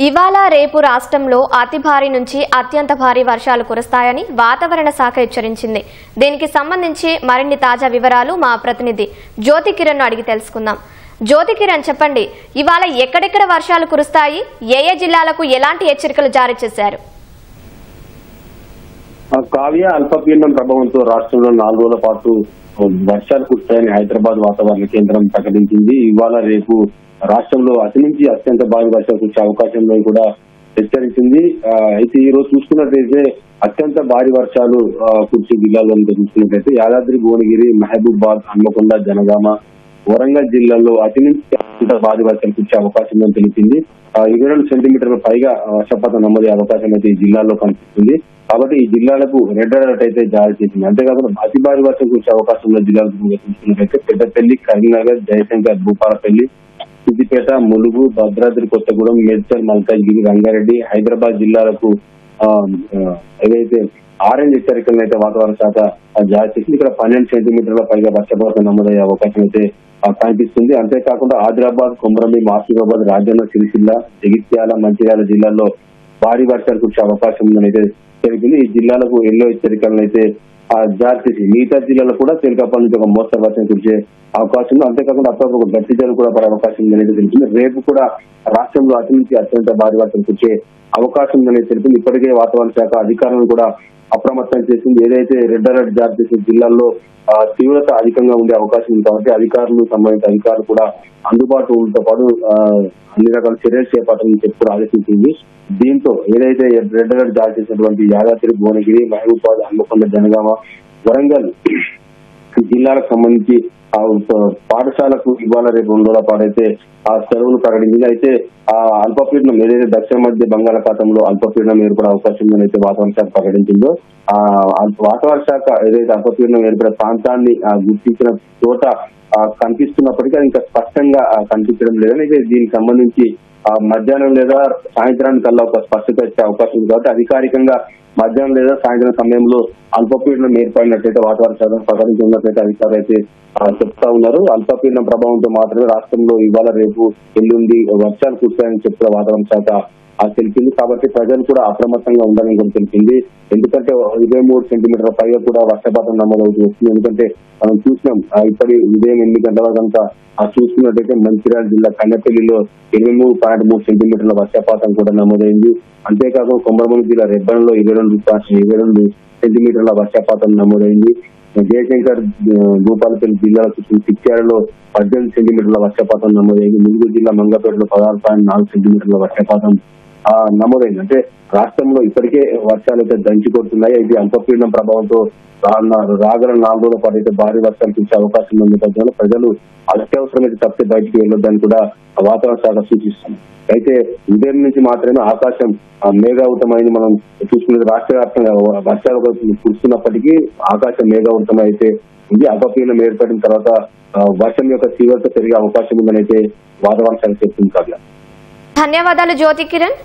ఇవాళ రేపు రాష్ట్రంలో అతి భారీ నుంచి అత్యంత భారీ వర్షాలు కురుస్తాయని వాతావరణ శాఖ హెచ్చరించింది. దీనికి సంబంధించి మరిన్ని తాజా వివరాలు మా ప్రతినిధి జ్యోతి కిరణ్ అడిగి తెలుసుకుందాం. జ్యోతి కిరణ్, చెప్పండి, ఇవాళ ఎక్కడెక్కడ వర్షాలు కురుస్తాయి, ఏ ఏ జిల్లాలకు ఎలాంటి హెచ్చరికలు జారీ చేశారు? కావ్య, అల్పపీడనం ప్రభావంతో రాష్ట్రంలో 4 రోజుల పాటు వర్షాలు కురుస్తాయని హైదరాబాద్ వాతావరణ కేంద్రం ప్రకటించింది. ఇవాళ రేపు రాష్ట్రంలో అతి నుంచి అత్యంత భారీ వర్షాలు కురిసే అవకాశంలో కూడా హెచ్చరించింది. అయితే ఈ రోజు చూసుకున్నట్లయితే అత్యంత భారీ వర్షాలు కురిసే జిల్లాలో చూసుకున్నట్లయితే యాదాద్రి, భువనగిరి, మహబూబాద్, హన్మకొండ, జనగామ, వరంగల్ జిల్లాల్లో అతి నుంచి అత్యంత భారీ వర్షాలు కురిసే అవకాశం ఉందని తెలిపింది. 22 సెంటీమీటర్ల పైగా వర్షపాతం నమోదే అవకాశం అయితే ఈ జిల్లాలో కనిపిస్తుంది. కాబట్టి ఈ జిల్లాలకు రెడ్ అలర్ట్ అయితే జారీ చేసింది. అంతేకాకుండా అతి భారీ వర్షం కురిసే అవకాశం ఉన్న జిల్లాలకు చూసుకున్నట్లయితే పెద్దపల్లి, కరీంనగర్, జయశంకర్, భూపాలపల్లి, సిద్దిపేట, ములుగు, భద్రాద్రి కొత్తగూడెం, మేడ్చల్, మల్కాజ్గిరి, రంగారెడ్డి, హైదరాబాద్ జిల్లాలకు ఏదైతే ఆరెంజ్ హెచ్చరికలను అయితే వాతావరణ శాఖ జారీ చేసింది. ఇక్కడ 12 సెంటీమీటర్ల పైగా వర్షపాతం నమోదయ్యే అవకాశం అయితే కనిపిస్తుంది. అంతేకాకుండా ఆదిలాబాద్, కొమరంభీం, ఆసిఫాబాద్, రాజన్న సిరిసిల్ల, జగిత్యాల, మంచిర్యాల జిల్లాల్లో భారీ వర్షాలు కురిసే అవకాశం ఉందని అయితే తెలిపింది. ఈ జిల్లాలకు ఎల్లో హెచ్చరికలను అయితే జారీ చేసి మిగతా జిల్లాలో కూడా తేలికపాటి నుంచి ఒక మోస్తరు వర్షం కురిసే అవకాశం ఉంది. అంతేకాకుండా అప్పుడప్పుడు గట్టి జల్లు కూడా పడే అవకాశం ఉందనేది తెలిపింది. రేపు కూడా రాష్ట్రంలో అతి నుంచి అత్యంత భారీ వర్షం కురిసే అవకాశం ఉందనేది తెలిపింది. ఇప్పటికే వాతావరణ శాఖ అధికారులను కూడా అప్రమత్తం చేసింది. ఏదైతే రెడ్ అలర్ట్ జారీ చేసే జిల్లాల్లో తీవ్రత అధికంగా ఉండే అవకాశం ఉంది కాబట్టి అధికారులు, సంబంధిత అధికారులు కూడా అందుబాటులో ఉండటంతో పాటు అన్ని రకాల చర్యలు చేపట్టాలని చెప్పి కూడా ఆదేశించింది. దీంతో ఏదైతే రెడ్ అలర్ట్ జారీ చేసినటువంటి యాదాద్రి, భువనగిరి, మహబూబాద్, హన్మకొండ, జనగామ, వరంగల్ జిల్లాలకు సంబంధించి పాఠశాలకు ఇవాళ రేపు 2 రోజుల పాటు అయితే సెలవులు ప్రకటించింది. అయితే అల్పపీడనం ఏదైతే దక్షిణ మధ్య బంగాళాఖాతంలో అల్పపీడనం ఏర్పడే అవకాశం ఉందని అయితే వాతావరణ శాఖ ప్రకటించిందో వాతావరణ శాఖ ఏదైతే అల్పపీడనం ఏర్పడే ప్రాంతాన్ని గుర్తించిన చోట కనిపిస్తున్నప్పటికీ అది ఇంకా స్పష్టంగా కనిపించడం లేదని అయితే దీనికి సంబంధించి మధ్యాహ్నం లేదా సాయంత్రానికి కల్లా ఒక స్పష్టత ఇచ్చే అవకాశం ఉంది. కాబట్టి అధికారికంగా మధ్యాహ్నం లేదా సాయంత్రం సమయంలో అల్పపీడనం ఏర్పడినట్లయితే వాతావరణ శాఖ ప్రకటించినట్లయితే అధికారులు అయితే చెప్తా ఉన్నారు. అల్పపీడనం ప్రభావంతో మాత్రమే రాష్ట్రంలో ఇవాళ రేపు ఎల్లుండి వర్షాలు కురుస్తాయని చెప్తున్న వాతావరణ శాఖ తెలిపింది. కాబట్టి ప్రజలు కూడా అప్రమత్తంగా ఉండాలని కూడా తెలిపింది. ఎందుకంటే 23 సెంటీమీటర్ల పైగా కూడా వర్షపాతం నమోదవుతూ వస్తుంది. ఎందుకంటే మనం చూసినాం ఇప్పటి ఉదయం 8 గంటల కనుక చూసుకున్నట్టయితే మంచిర్యాల జిల్లా కన్నెపల్లిలో 23.3 సెంటీమీటర్ల వర్షపాతం కూడా నమోదైంది. అంతేకాకుండా కొమరంభీం జిల్లా రెబ్బన్లో 22 సెంటీమీటర్ల వర్షపాతం నమోదైంది. జయశంకర్, భూపాలపల్లి జిల్లాలో చూసిన చిట్యాలలో 18 సెంటీమీటర్ల వర్షపాతం నమోదైంది. ములుగు జిల్లా మంగపేటలో 16.4 సెంటీమీటర్ల వర్షపాతం నమోదైంది. అంటే రాష్ట్రంలో ఇప్పటికే వర్షాలు అయితే దంచి కొడుతున్నాయి. ఇది అల్పపీడనం ప్రభావంతో రాగల 4 రోజుల పాటు అయితే భారీ వర్షాలు కురిసే అవకాశం ఉన్న నేపథ్యంలో ప్రజలు అత్యవసరమైతే తప్పితే బయటికి వెళ్ళొద్దని కూడా వాతావరణ శాఖ సూచిస్తుంది. అయితే ఉదయం నుంచి మాత్రమే ఆకాశం మేఘావృతమైంది. మనం చూసుకునేది రాష్ట్ర వ్యాప్తంగా వర్షాలు కురుస్తున్నప్పటికీ ఆకాశం మేఘావృతం అయితే ఇది. అల్పపీడనం ఏర్పడిన తర్వాత వర్షం యొక్క తీవ్రత పెరిగే అవకాశం ఉందని అయితే వాతావరణ శాఖ చెప్తుంది. ధన్యవాదాలు జ్యోతి కిరణ్.